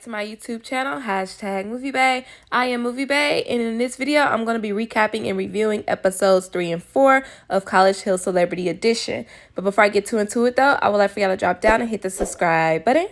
to my YouTube channel, #MovieBae. I am MovieBae, and in this video, I'm going to be recapping and reviewing episodes 3 and 4 of College Hill Celebrity Edition. But before I get too into it, though, I would like for y'all to drop down and hit the subscribe button.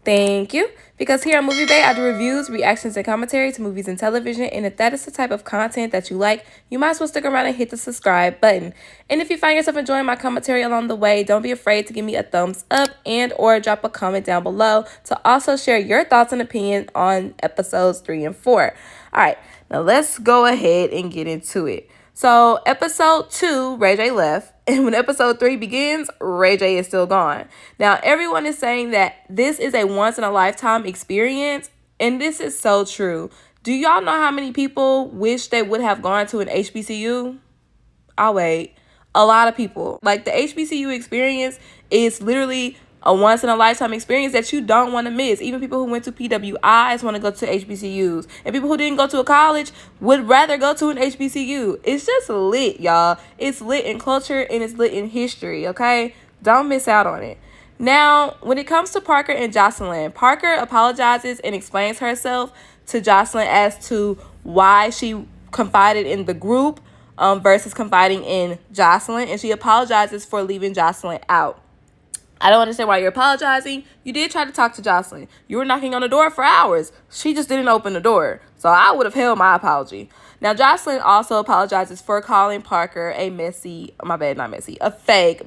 Thank you. Because here on MovieBae, I do reviews, reactions, and commentary to movies and television. And if that is the type of content that you like, you might as well stick around and hit the subscribe button. And if you find yourself enjoying my commentary along the way, don't be afraid to give me a thumbs up and or drop a comment down below to also share your thoughts and opinion on episodes 3 and 4. All right, now let's go ahead and get into it. So episode 2, Ray J left. And when episode 3 begins, Ray J is still gone. Now, everyone is saying that this is a once-in-a-lifetime experience, and this is so true. Do y'all know how many people wish they would have gone to an HBCU? I'll wait. A lot of people. Like, the HBCU experience is literally a once-in-a-lifetime experience that you don't want to miss. Even people who went to PWIs want to go to HBCUs. And people who didn't go to a college would rather go to an HBCU. It's just lit, y'all. It's lit in culture and it's lit in history, okay? Don't miss out on it. Now, when it comes to Parker and Jocelyn, Parker apologizes and explains herself to Jocelyn as to why she confided in the group versus confiding in Jocelyn. And she apologizes for leaving Jocelyn out. I don't understand why you're apologizing. You did try to talk to Jocelyn. You were knocking on the door for hours. She just didn't open the door. So I would have held my apology. Now, Jocelyn also apologizes for calling Parker a fake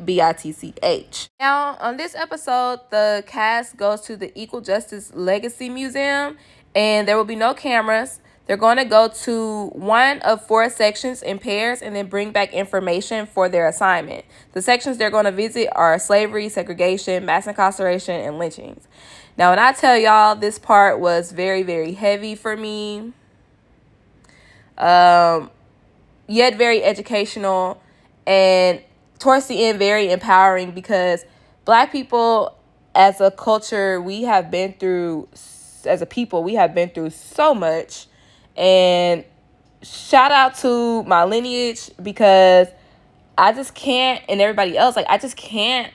bitch. Now, on this episode, the cast goes to the Equal Justice Legacy Museum, and there will be no cameras. They're going to go to one of 4 sections in pairs and then bring back information for their assignment. The sections they're going to visit are slavery, segregation, mass incarceration, and lynchings. Now, when I tell y'all, this part was very, very heavy for me, yet very educational, and towards the end, very empowering, because Black people as a culture, as a people, we have been through so much. And shout out to my lineage, because I just can't, and everybody else, like, I just can't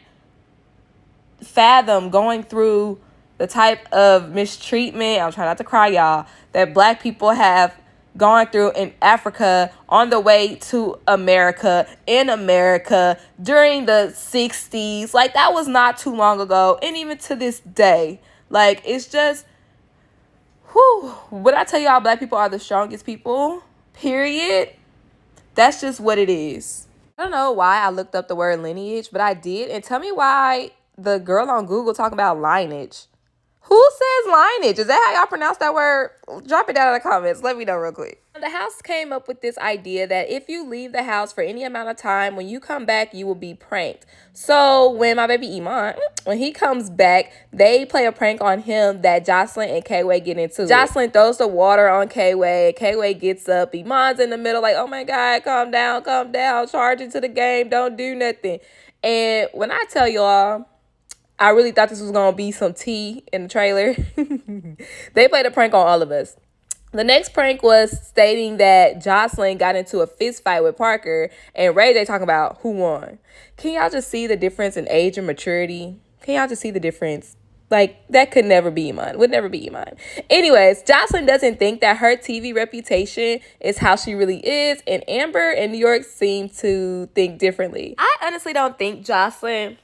fathom going through the type of mistreatment, I'm trying not to cry, y'all, that Black people have gone through in Africa on the way to America, in America, during the 60s. Like, that was not too long ago, and even to this day. Like, it's just, whew, when I tell y'all Black people are the strongest people, period, that's just what it is. I don't know why I looked up the word lineage, but I did. And tell me why the girl on Google talking about lineage. Who says lineage? Is that how y'all pronounce that word? Drop it down in the comments. Let me know real quick. The house came up with this idea that if you leave the house for any amount of time, when you come back, you will be pranked. So when my baby Iman, when he comes back, they play a prank on him that Jocelyn and K-Way get into. Jocelyn throws the water on K-Way. K-Way gets up. Iman's in the middle like, oh my God, calm down, charge into the game, don't do nothing. And when I tell y'all, I really thought this was going to be some tea in the trailer. They played a prank on all of us. The next prank was stating that Jocelyn got into a fist fight with Parker, and Ray J talking about who won. Can y'all just see the difference in age and maturity? Can y'all just see the difference? Like, that could never be Iman. Would never be Iman. Anyways, Jocelyn doesn't think that her TV reputation is how she really is, and Amber and New York seem to think differently. I honestly don't think Jocelyn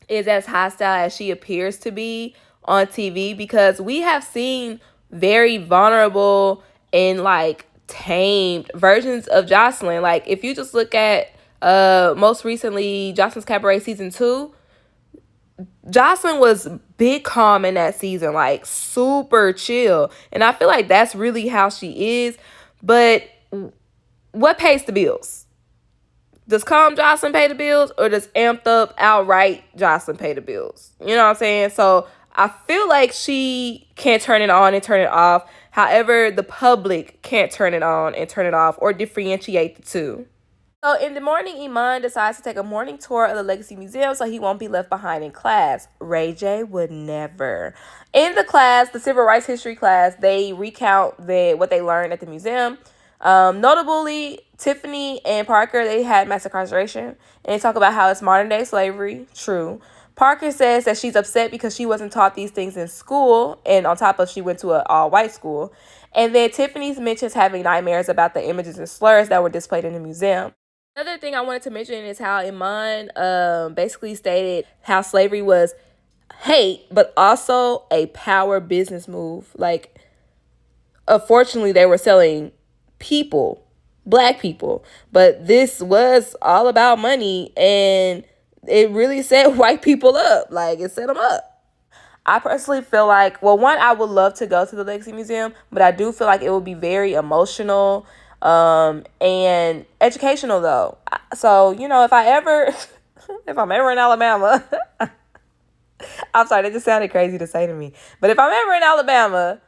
is as hostile as she appears to be on TV, because we have seen very vulnerable and like tamed versions of Jocelyn. Like, if you just look at most recently Jocelyn's Cabaret season 2, Jocelyn was big calm in that season, like super chill, and I feel like that's really how she is. But what pays the bills? Does calm Jocelyn pay the bills, or does amped up outright Jocelyn pay the bills? You know what I'm saying? So I feel like she can't turn it on and turn it off. However, the public can't turn it on and turn it off, or differentiate the two. So in the morning, Iman decides to take a morning tour of the Legacy Museum so he won't be left behind in class. Ray J would never. In the class, the Civil Rights History class, they recount what they learned at the museum. Notably, Tiffany and Parker, they had mass incarceration, and they talk about how it's modern day slavery, true, Parker says that she's upset because she wasn't taught these things in school, and on top of she went to an all-white school. And then Tiffany mentions having nightmares about the images and slurs that were displayed in the museum. Another thing I wanted to mention is how Iman basically stated how slavery was hate, but also a power business move. Like, unfortunately, they were selling people, black people, but this was all about money, and it really set white people up. Like, it set them up. I personally feel like, well, one, I would love to go to the Legacy Museum, but I do feel like it would be very emotional and educational, though. So, if I ever, if I'm ever in Alabama, I'm sorry, that just sounded crazy to say to me. But if I'm ever in Alabama,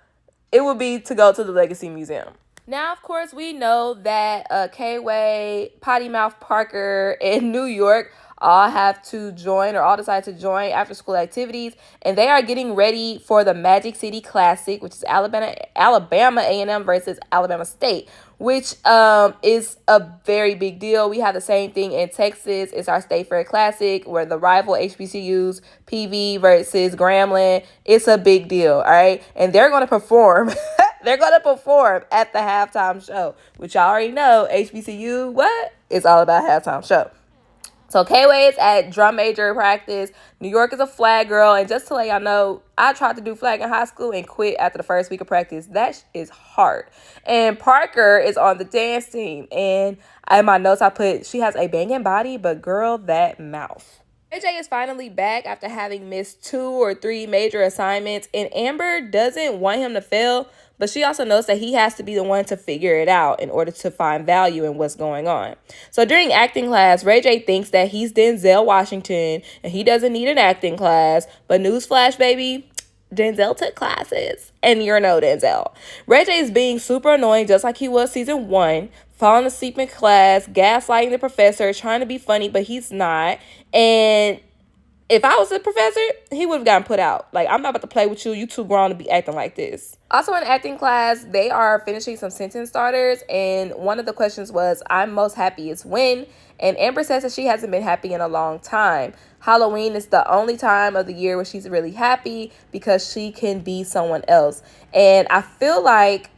it would be to go to the Legacy Museum. Now, of course, we know that K-Way, Potty Mouth Parker, and New York all have to join, or all decide to join after school activities, and they are getting ready for the Magic City Classic, which is Alabama A&M versus Alabama State, which is a very big deal. We have the same thing in Texas. It's our State Fair Classic, where the rival HBCUs, PV versus Grambling. It's a big deal, all right? And they're going to perform. They're going to perform at the halftime show, which y'all already know, HBCU, what? It's all about halftime show. So K-Way is at drum major practice. New York is a flag girl. And just to let y'all know, I tried to do flag in high school and quit after the first week of practice. That is hard. And Parker is on the dance team. And in my notes, I put, she has a banging body, but girl, that mouth. AJ is finally back after having missed 2 or 3 major assignments. And Amber doesn't want him to fail, but she also knows that he has to be the one to figure it out in order to find value in what's going on. So during acting class, Ray J thinks that he's Denzel Washington and he doesn't need an acting class. But newsflash, baby, Denzel took classes. And you're no Denzel. Ray J is being super annoying just like he was season 1. Falling asleep in class, gaslighting the professor, trying to be funny, but he's not. And if I was a professor, he would have gotten put out. Like, I'm not about to play with you. You too grown to be acting like this. Also in acting class, they are finishing some sentence starters. And one of the questions was, I'm most happiest when? And Amber says that she hasn't been happy in a long time. Halloween is the only time of the year where she's really happy because she can be someone else. And I feel like,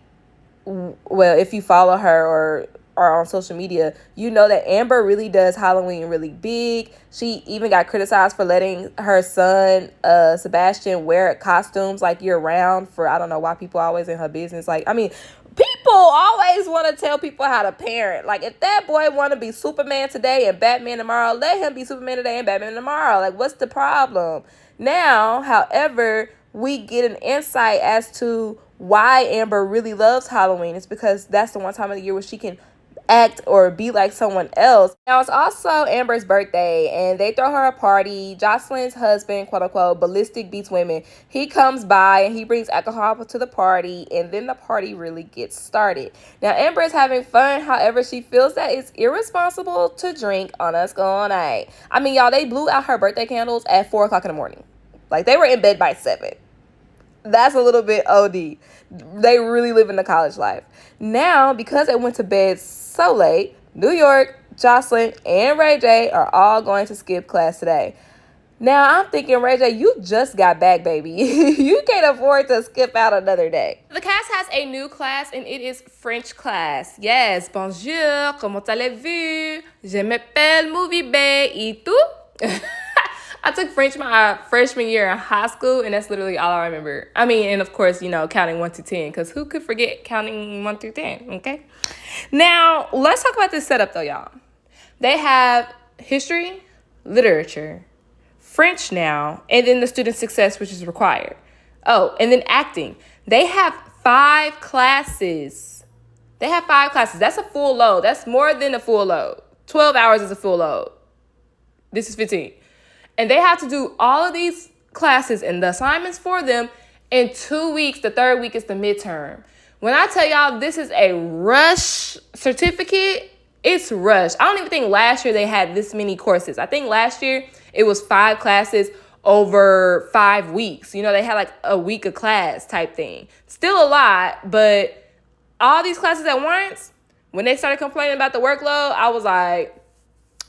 well, if you follow her or are on social media, you know that Amber really does Halloween really big. She even got criticized for letting her son, Sebastian, wear costumes like year round for, I don't know why people are always in her business. Like, I mean, people always want to tell people how to parent. Like, if that boy want to be Superman today and Batman tomorrow, let him be Superman today and Batman tomorrow. Like, what's the problem? Now, however, we get an insight as to why Amber really loves Halloween. It's because that's the one time of the year where she can act or be like someone else. Now, it's also Amber's birthday, and they throw her a party. Jocelyn's husband, quote unquote, Ballistic Beats Women, he comes by and he brings alcohol to the party, and then the party really gets started. Now, Amber is having fun. However, she feels that it's irresponsible to drink on a school night. I mean, y'all, they blew out her birthday candles at 4 o'clock in the morning. Like, they were in bed by 7. That's a little bit OD. They really live in the college life. Now, because they went to bed so late, New York, Jocelyn, and Ray J are all going to skip class today. Now, I'm thinking, Ray J, you just got back, baby. You can't afford to skip out another day. The cast has a new class, and it is French class. Yes, bonjour, comment allez-vous? Je m'appelle themoviebae, et tout? I took French my freshman year in high school, and that's literally all I remember. I mean, and of course, counting 1 to 10, because who could forget counting 1 through 10, okay? Now, let's talk about this setup, though, y'all. They have history, literature, French now, and then the student success, which is required. Oh, and then acting. They have 5 classes. That's a full load. That's more than a full load. 12 hours is a full load. This is 15. And they have to do all of these classes and the assignments for them in 2 weeks. The 3rd week is the midterm. When I tell y'all this is a rush certificate, it's rushed. I don't even think last year they had this many courses. I think last year it was 5 classes over 5 weeks. They had like a week of class type thing. Still a lot, but all these classes at once, when they started complaining about the workload, I was like,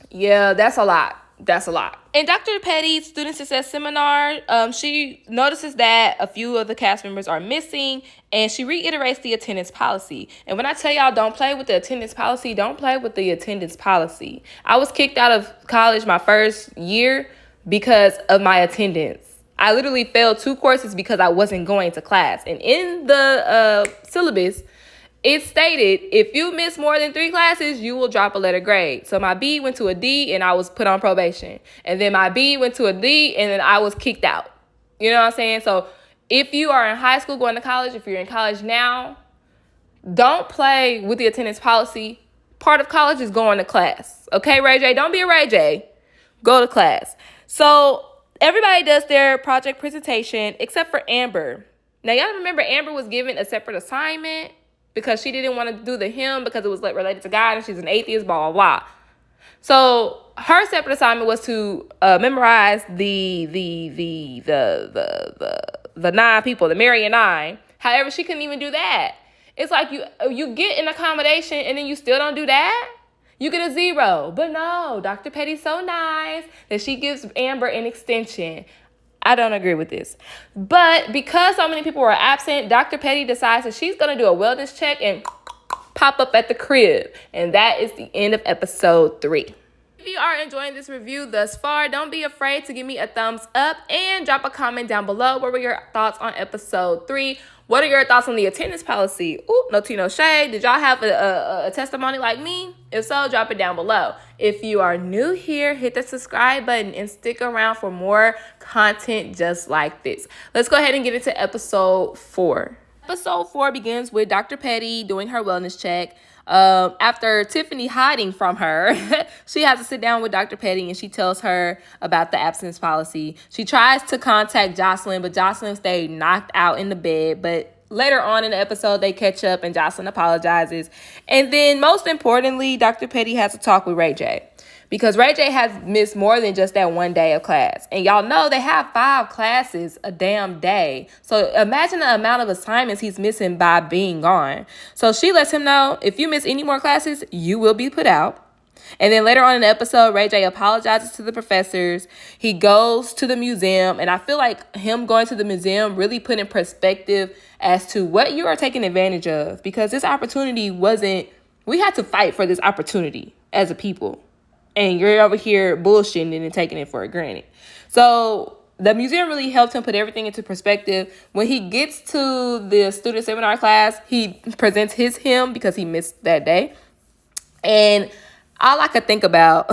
yeah, that's a lot. That's a lot. In Dr. Petty's Student Success Seminar, she notices that a few of the cast members are missing, and she reiterates the attendance policy. And when I tell y'all don't play with the attendance policy, don't play with the attendance policy. I was kicked out of college my first year because of my attendance. I literally failed 2 courses because I wasn't going to class. And in the syllabus, it stated, if you miss more than 3 classes, you will drop a letter grade. So my B went to a D and I was put on probation. And then my B went to a D and then I was kicked out. You know what I'm saying? So if you are in high school going to college, if you're in college now, don't play with the attendance policy. Part of college is going to class. Okay, Ray J? Don't be a Ray J. Go to class. So everybody does their project presentation except for Amber. Now, y'all remember Amber was given a separate assignment because she didn't want to do the hymn because it was related to God and she's an atheist, blah, blah, blah. So her separate assignment was to memorize the 9 people, the Mary and 9. However, she couldn't even do that. It's like you get an accommodation and then you still don't do that. You get a 0. But no, Dr. Petty's so nice that she gives Amber an extension. I don't agree with this. But because so many people were absent, Dr. Petty decides that she's going to do a wellness check and pop up at the crib. And that is the end of episode 3. If you are enjoying this review thus far, don't be afraid to give me a thumbs up and drop a comment down below. What were your thoughts on episode 3? What are your thoughts on the attendance policy? Ooh, no tea, no shade. Did y'all have a testimony like me? If so, drop it down below. If you are new here, hit the subscribe button and stick around for more content just like this. Let's go ahead and get into episode 4. Episode 4 begins with Dr. Petty doing her wellness check. After Tiffany hiding from her, she has to sit down with Dr. Petty and she tells her about the absence policy. She tries to contact Jocelyn, but Jocelyn stayed knocked out in the bed. But later on in the episode, they catch up and Jocelyn apologizes. And then most importantly, Dr. Petty has a talk with Ray J. Because Ray J has missed more than just that 1 day of class. And y'all know they have 5 classes a damn day. So imagine the amount of assignments he's missing by being gone. So she lets him know, if you miss any more classes, you will be put out. And then later on in the episode, Ray J apologizes to the professors. He goes to the museum. And I feel like him going to the museum really put in perspective as to what you are taking advantage of. Because this opportunity we had to fight for this opportunity as a people. And you're over here bullshitting and taking it for granted. So the museum really helped him put everything into perspective. When he gets to the student seminar class, he presents his hymn because he missed that day. And all I could think about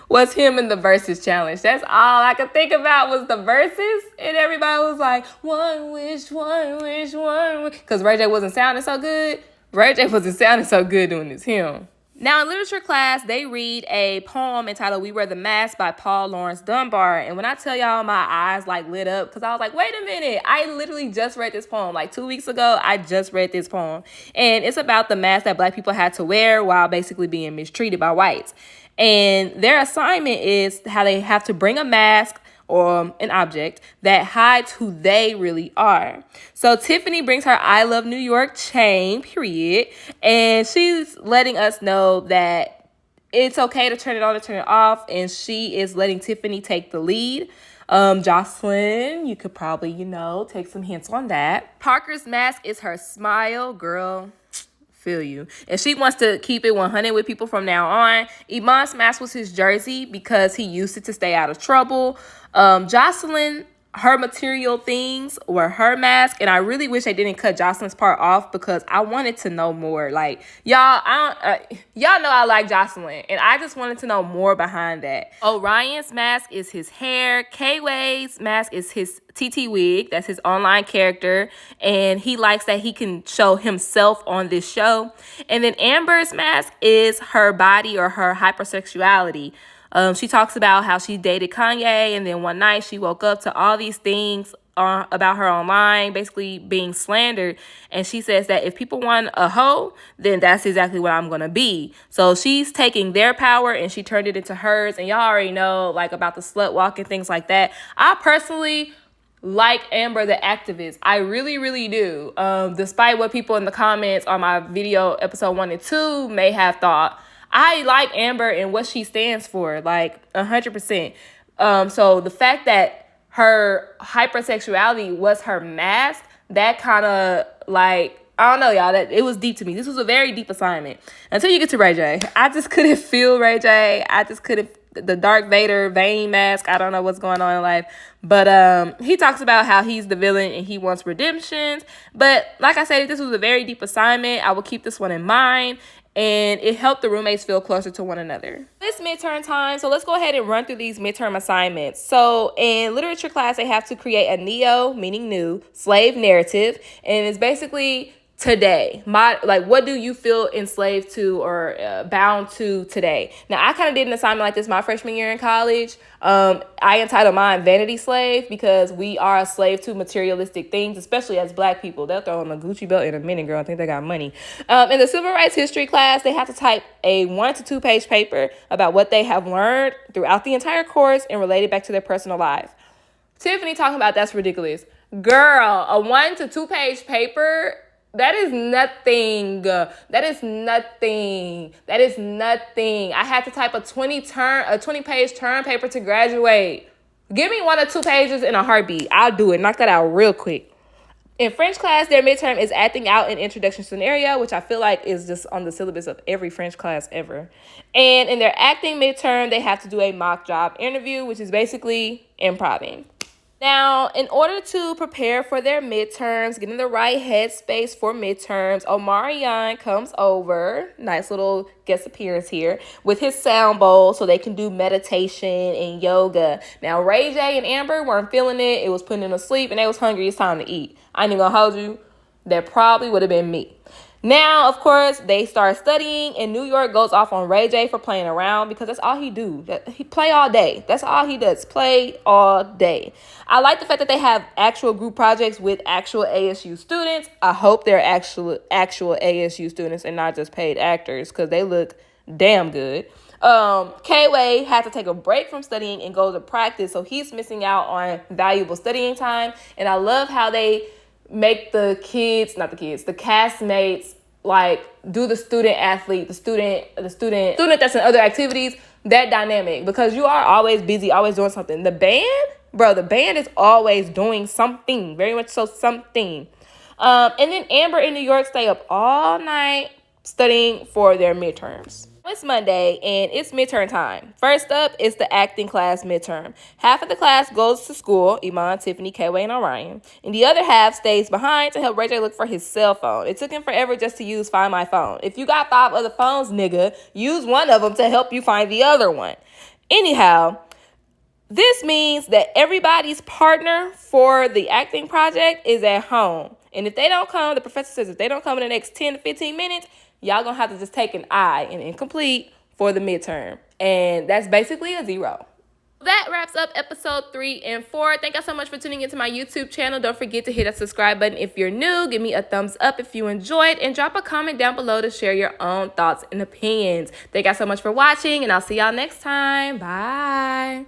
was him in the verses challenge. That's all I could think about was the verses. And everybody was like, one wish, one wish, one wish. Because Ray J wasn't sounding so good. Ray J wasn't sounding so good doing this hymn. Now, in literature class, they read a poem entitled We Wear the Mask by Paul Laurence Dunbar. And when I tell y'all, my eyes lit up because I was like, wait a minute. I literally just read this poem. 2 weeks ago, I just read this poem. And it's about the mask that Black people had to wear while basically being mistreated by whites. And their assignment is how they have to bring a mask or an object that hides who they really are. So Tiffany brings her I Love New York chain, period. And she's letting us know that it's okay to turn it on and turn it off. And she is letting Tiffany take the lead. Jocelyn, you could probably, take some hints on that. Parker's mask is her smile, girl. Feel you. And she wants to keep it 100 with people from now on. Iman's mask was his jersey because he used it to stay out of trouble. Jocelyn, her material things were her mask. And I really wish they didn't cut Jocelyn's part off because I wanted to know more. Y'all know I like Jocelyn. And I just wanted to know more behind that. Orion's mask is his hair. K-Way's mask is his TT wig. That's his online character. And he likes that he can show himself on this show. And then Amber's mask is her body or her hypersexuality. She talks about how she dated Kanye, and then one night she woke up to all these things about her online, basically being slandered. And she says that if people want a hoe, then that's exactly what I'm going to be. So she's taking their power and she turned it into hers. And y'all already know about the slut walk and things like that. I personally like Amber the activist. I really, really do. Despite what people in the comments on my video episode 1 and 2 may have thought, I like Amber and what she stands for, like 100%. So the fact that her hypersexuality was her mask, that kind of like, I don't know, y'all, that it was deep to me. This was a very deep assignment until you get to Ray J. I just couldn't feel Ray J. I just couldn't. The Darth Vader vein mask. I don't know what's going on in life, but he talks about how he's the villain and he wants redemptions. But like I said, this was a very deep assignment. I will keep this one in mind, and it helped the roommates feel closer to one another. It's midterm time, so let's go ahead and run through these midterm assignments. So in literature class, they have to create a neo, meaning new, slave narrative, and it's basically today. What do you feel enslaved to or bound to today? Now, I kind of did an assignment like this my freshman year in college. I entitled mine Vanity Slave, because we are a slave to materialistic things, especially as Black people. They'll throw on a Gucci belt in a minute, girl. I think they got money. In the civil rights history class, they have to type a 1 to 2 page paper about what they have learned throughout the entire course and relate it back to their personal life. Tiffany talking about that's ridiculous. Girl, a 1 to 2 page paper, that is nothing. That is nothing. That is nothing. I had to type a 20-page term paper to graduate. Give me 1 or 2 pages in a heartbeat. I'll do it. Knock that out real quick. In French class, their midterm is acting out an introduction scenario, which I feel like is just on the syllabus of every French class ever. And in their acting midterm, they have to do a mock job interview, which is basically improvising. Now, in order to prepare for their midterms, get in the right headspace for midterms, Omarion comes over, nice little guest appearance here, with his sound bowl so they can do meditation and yoga. Now, Ray J and Amber weren't feeling it. It was putting them to sleep, and they was hungry. It's time to eat. I ain't even gonna hold you. That probably would have been me. Now, of course, they start studying, and New York goes off on Ray J for playing around, because that's all he do. He play all day. That's all he does, play all day. I like the fact that they have actual group projects with actual ASU students. I hope they're actual ASU students and not just paid actors, because they look damn good. K-Way had to take a break from studying and go to practice, so he's missing out on valuable studying time. And I love how they make the castmates, like, do the student athlete, the student that's in other activities, that dynamic, because you are always busy, always doing something. The band is always doing something, very much so something. And then Amber in New York stay up all night studying for their midterms. It's Monday, and it's midterm time. First up is the acting class midterm. Half of the class goes to school, Iman, Tiffany, K-Way, and Orion. And the other half stays behind to help Ray J look for his cell phone. It took him forever just to use Find My Phone. If you got 5 other phones, nigga, use one of them to help you find the other one. Anyhow, this means that everybody's partner for the acting project is at home. And if they don't come, the professor says if they don't come in the next 10 to 15 minutes, y'all gonna have to just take an I, an incomplete, for the midterm. And that's basically a 0. That wraps up episode 3 and 4. Thank y'all so much for tuning into my YouTube channel. Don't forget to hit that subscribe button if you're new. Give me a thumbs up if you enjoyed, and drop a comment down below to share your own thoughts and opinions. Thank y'all so much for watching, and I'll see y'all next time. Bye.